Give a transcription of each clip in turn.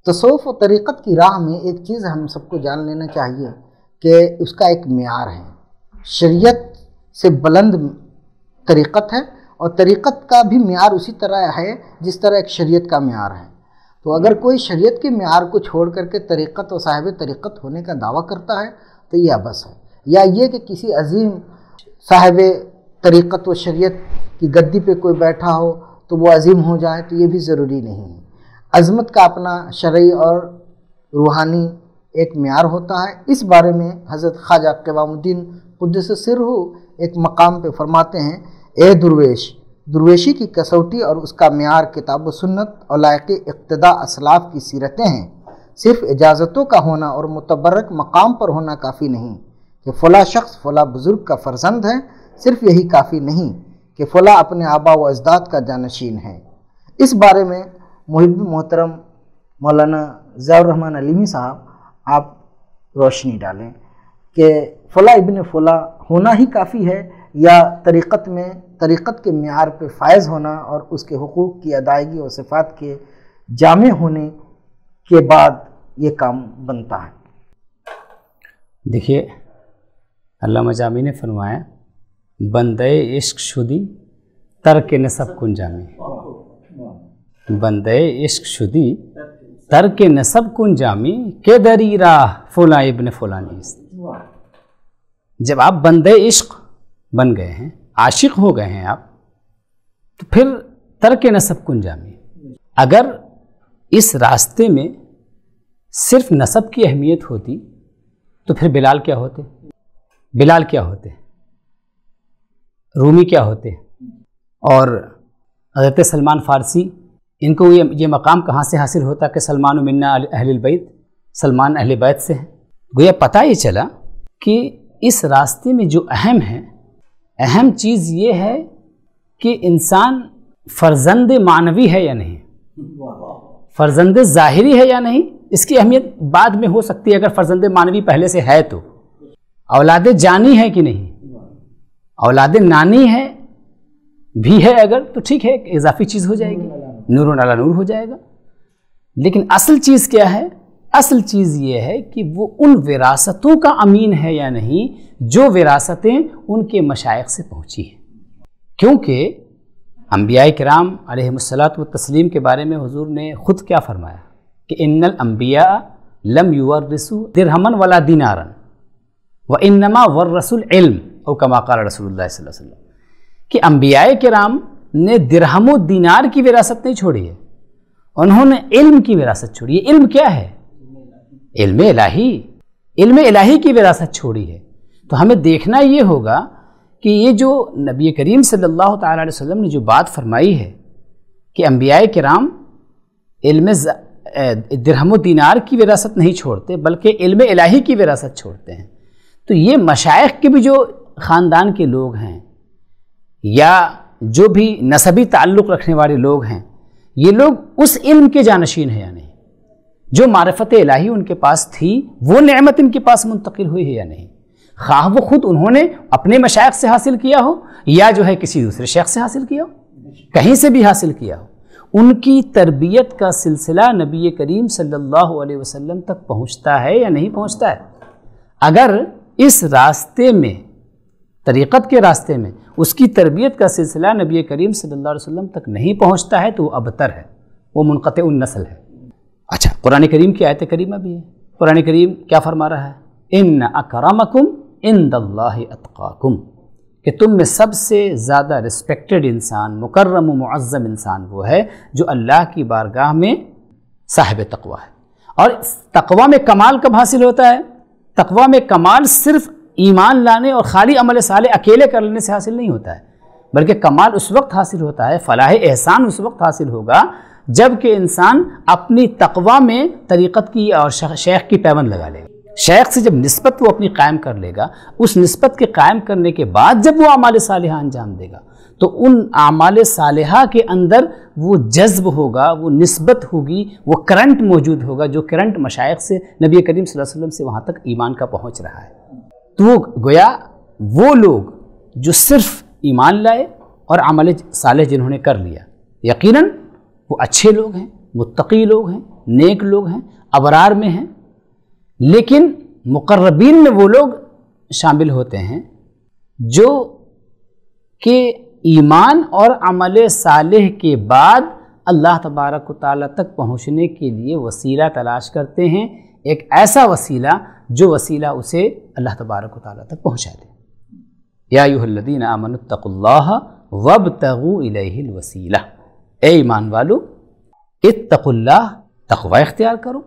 تصوف و طریقت کی راہ میں ایک چیز ہم سب کو جان لینا چاہیے کہ اس کا ایک معیار ہے. شریعت سے بلند طریقت ہے اور طریقت کا بھی معیار اسی طرح ہے جس طرح ایک شریعت کا معیار ہے. تو اگر کوئی شریعت کے معیار کو چھوڑ کر کے طریقت و صاحب طریقت ہونے کا دعویٰ کرتا ہے تو یہ عبث ہے. یا یہ کہ کسی عظیم صاحب طریقت و شریعت کی گدی پہ کوئی بیٹھا ہو تو وہ عظیم ہو جائے، تو یہ بھی ضروری نہیں ہے. عظمت کا اپنا شرعی اور روحانی ایک معیار ہوتا ہے. اس بارے میں حضرت خواجہ قوام الدین قدس سرہ ایک مقام پہ فرماتے ہیں، اے درویش، درویشی کی کسوٹی اور اس کا معیار کتاب و سنت اور لائق اقتداء اسلاف کی سیرتیں ہیں. صرف اجازتوں کا ہونا اور متبرک مقام پر ہونا کافی نہیں کہ فلاں شخص فلاں بزرگ کا فرزند ہے. صرف یہی کافی نہیں کہ فلاں اپنے آبا و اجداد کا جانشین ہے. اس بارے میں محب محترم مولانا ضیاء الرحمن علیمی صاحب آپ روشنی ڈالیں کہ فلاں ابن فلاں ہونا ہی کافی ہے یا طریقت میں طریقت کے معیار پہ فائز ہونا اور اس کے حقوق کی ادائیگی اور صفات کے جامع ہونے کے بعد یہ کام بنتا ہے. دیکھیے علامہ جامی نے فرمایا بندے عشق شدی ترک نسب کن جامی، بندے عشق شدی ترک نسب کن جامی کہ دری راہ فلاں ابن فلاں نیست. جب آپ بندے عشق بن گئے ہیں، عاشق ہو گئے ہیں آپ، تو پھر ترک نسب کن جامی. اگر اس راستے میں صرف نسب کی اہمیت ہوتی تو پھر بلال کیا ہوتے، بلال کیا ہوتے، رومی کیا ہوتے، اور حضرت سلمان فارسی، ان کو یہ مقام کہاں سے حاصل ہوتا کہ سلمان منا اہل البیت، سلمان اہل بیت سے ہیں. گویا پتہ یہ چلا کہ اس راستے میں جو اہم ہے، اہم چیز یہ ہے کہ انسان فرزند معنوی ہے یا نہیں، فرزند ظاہری ہے یا نہیں. اس کی اہمیت بعد میں ہو سکتی ہے. اگر فرزند معنوی پہلے سے ہے تو اولاد جانی ہے کہ نہیں، اولاد نانی ہے بھی ہے اگر تو ٹھیک ہے، ایک اضافی چیز ہو جائے گی، نور علی نور ہو جائے گا. لیکن اصل چیز کیا ہے؟ اصل چیز یہ ہے کہ وہ ان وراثتوں کا امین ہے یا نہیں جو وراثتیں ان کے مشائخ سے پہنچی ہیں. کیونکہ انبیاء کرام علیہ الصلاۃ والتسلیم کے بارے میں حضور نے خود کیا فرمایا کہ ان الانبیاء لم یورثوا درہما ولا دینارا وانما ورثوا العلم او کما قال رسول اللہ صلی اللہ علیہ وسلم، کہ انبیاء کرام نے درہم و دینار کی وراثت نہیں چھوڑی ہے، انہوں نے علم کی وراثت چھوڑی ہے. علم کیا ہے؟ علم الہی، علم الہی کی وراثت چھوڑی ہے. تو ہمیں دیکھنا یہ ہوگا کہ یہ جو نبی کریم صلی اللہ تعالیٰ علیہ وسلم نے جو بات فرمائی ہے کہ انبیاء کرام علم درہم و دینار کی وراثت نہیں چھوڑتے بلکہ علم الہی کی وراثت چھوڑتے ہیں. تو یہ مشائخ کے بھی جو خاندان کے لوگ ہیں یا جو بھی نسبی تعلق رکھنے والے لوگ ہیں، یہ لوگ اس علم کے جانشین ہیں یا نہیں، جو معرفت الہی ان کے پاس تھی وہ نعمت ان کے پاس منتقل ہوئی ہے یا نہیں، خواہ وہ خود انہوں نے اپنے مشائخ سے حاصل کیا ہو یا جو ہے کسی دوسرے شیخ سے حاصل کیا ہو، کہیں سے بھی حاصل کیا ہو. ان کی تربیت کا سلسلہ نبی کریم صلی اللہ علیہ وسلم تک پہنچتا ہے یا نہیں پہنچتا ہے. اگر اس راستے میں، طریقت کے راستے میں، اس کی تربیت کا سلسلہ نبی کریم صلی اللہ علیہ وسلم تک نہیں پہنچتا ہے تو وہ ابتر ہے، وہ منقطع النسل ہے. اچھا، قرآن کریم کی آیت کریمہ بھی ہے. قرآن کریم کیا فرما رہا ہے؟ ان اکرمکم عند اللہ اتقاکم، کہ تم میں سب سے زیادہ رسپیکٹڈ انسان، مکرم و معظم انسان وہ ہے جو اللہ کی بارگاہ میں صاحب تقوی ہے. اور تقوی میں کمال کب حاصل ہوتا ہے؟ تقوی میں کمال صرف ایمان لانے اور خالی عمل صالح اکیلے کر لینے سے حاصل نہیں ہوتا ہے، بلکہ کمال اس وقت حاصل ہوتا ہے، فلاح احسان اس وقت حاصل ہوگا جب کہ انسان اپنی تقوی میں طریقت کی اور شیخ کی پیوند لگا لے گا. شیخ سے جب نسبت وہ اپنی قائم کر لے گا، اس نسبت کے قائم کرنے کے بعد جب وہ اعمال صالحہ انجام دے گا تو ان اعمال صالحہ کے اندر وہ جذب ہوگا، وہ نسبت ہوگی، وہ کرنٹ موجود ہوگا جو کرنٹ مشائخ سے نبی کریم صلی اللہ علیہ وسلم سے وہاں تک ایمان کا پہنچ رہا ہے. تو گویا وہ لوگ جو صرف ایمان لائے اور عمل صالح جنہوں نے کر لیا، یقیناً وہ اچھے لوگ ہیں، متقی لوگ ہیں، نیک لوگ ہیں، ابرار میں ہیں، لیکن مقربین میں وہ لوگ شامل ہوتے ہیں جو کہ ایمان اور عمل صالح کے بعد اللہ تبارک و تعالیٰ تک پہنچنے کے لیے وسیلہ تلاش کرتے ہیں، ایک ایسا وسیلہ جو وسیلہ اسے اللہ تبارک و تعالیٰ تک پہنچا دے۔ یا ایھا الذین آمنوا اتقوا اللہ وابتغوا الیہ الوسیلہ، اے ایمان والو اتقوا اللہ، تقوی اختیار کرو،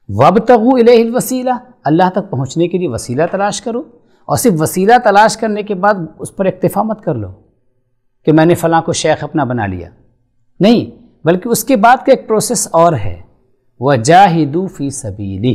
وابتغوا الیہ الوسیلہ، اللہ تک پہنچنے کے لیے وسیلہ تلاش کرو، اور صرف وسیلہ تلاش کرنے کے بعد اس پر اکتفا مت کر لو کہ میں نے فلاں کو شیخ اپنا بنا لیا، نہیں، بلکہ اس کے بعد کا ایک پروسیس اور ہے، وجاہدوا فی سبیلی،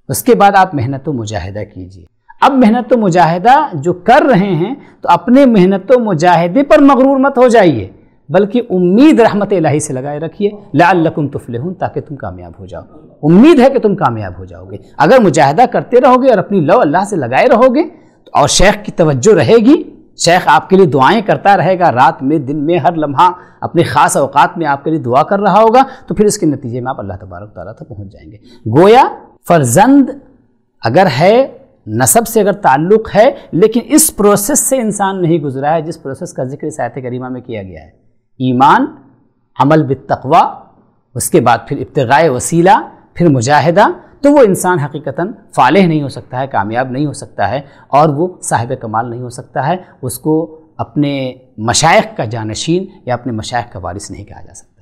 اس کے بعد آپ محنت و مجاہدہ کیجیے۔ اب محنت و مجاہدہ جو کر رہے ہیں تو اپنے محنت و مجاہدے پر مغرور مت ہو جائیے، بلکہ امید رحمت الہی سے لگائے رکھیے، لعلکم تفلحون، تاکہ تم کامیاب ہو جاؤ۔ امید ہے کہ تم کامیاب ہو جاؤ گے اگر مجاہدہ کرتے رہو گے اور اپنی لو اللہ سے لگائے رہو گے، اور شیخ کی توجہ رہے گی، شیخ آپ کے لیے دعائیں کرتا رہے گا، رات میں دن میں ہر لمحہ اپنے خاص اوقات میں آپ کے لیے دعا کر رہا ہوگا، تو پھر اس کے نتیجے میں آپ اللہ تبارک تعالیٰ تک پہنچ جائیں گے۔ گویا فرزند اگر ہے، نسب سے اگر تعلق ہے، لیکن اس پروسیس سے انسان نہیں گزرا ہے جس پروسیس کا ذکر اس آیت کریمہ میں کیا گیا ہے، ایمان، عمل بالتقوی، اس کے بعد پھر ابتغاء وسیلہ، پھر مجاہدہ، تو وہ انسان حقیقتاً فالح نہیں ہو سکتا ہے، کامیاب نہیں ہو سکتا ہے، اور وہ صاحب کمال نہیں ہو سکتا ہے، اس کو اپنے مشائخ کا جانشین یا اپنے مشائخ کا وارث نہیں کہا جا سکتا۔